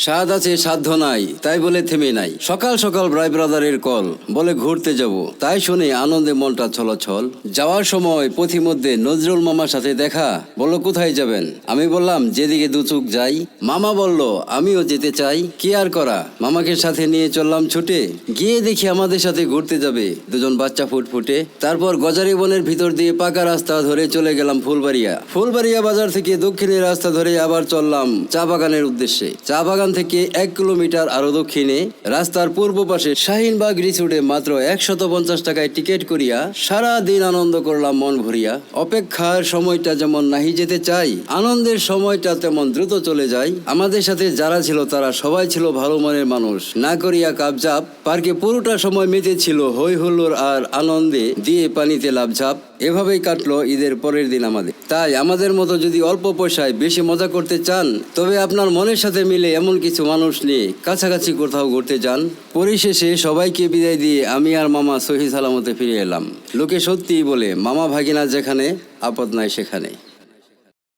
স্বাদ আছে সাধ্য নাই, তাই বলে থেমে নাই। সকাল সকাল ভাই ব্রাদারের কল, বলে ঘুরতে যাব। তাই শুনে আনন্দে মনটা ছলছল। যাওয়ার সময় পথিমধ্যে নজরুল মামার সাথে দেখা। বলল কোথায় যাবেন? আমি বললাম যেদিকে দু চোখ যাই। মামা বলল আমিও যেতে চাই, কি আর করা। মামাকে সাথে নিয়ে চললাম ছুটে। গিয়ে দেখি আমাদের সাথে ঘুরতে যাবে দুজন বাচ্চা ফুটফুটে। তারপর গজারি বনের ভিতর দিয়ে পাকা রাস্তা ধরে চলে গেলাম ফুলবাড়িয়া বাজার থেকে দক্ষিণের রাস্তা ধরে আবার চললাম চা বাগানের উদ্দেশ্যে। চা বাগান থেকে 1 কিলোমিটার আরো দক্ষিণে রাস্তার পূর্ব পাশে শাহিনবাগ রিসোর্টে মাত্র 150 টাকায় টিকিট করিয়া সারা দিন আনন্দ করলাম মন ভরিয়া। অপেক্ষার সময়টা যেমন নাহি যেতে চাই, আনন্দের সময়টা তেমন দ্রুত চলে যায়। আমাদের সাথে যারা ছিল তারা সবাই ছিল ভালো মনের মানুষ, না করিয়া কাবজাপ। পার্কে পুরোটা সময় মেতেছিল হই হুল্লোড় আর আনন্দে, দিয়ে পানিতে লাফঝাপ। এভাবেই কাটলো ঈদের পরের দিন আমাদের। তাই আমাদের মতো যদি অল্প পয়সায় বেশি মজা করতে চান, তবে আপনার মনের সাথে মিলে এমন কিছু মানুষ নিয়ে কাছাকাছি কোথাও ঘুরতে যান। পরিশেষে সবাইকে বিদায় দিয়ে আমি আর মামা সহি সালামতে ফিরে এলাম। লোকে সত্যিই বলে মামা ভাগিনা যেখানে, আপদ নাই সেখানে।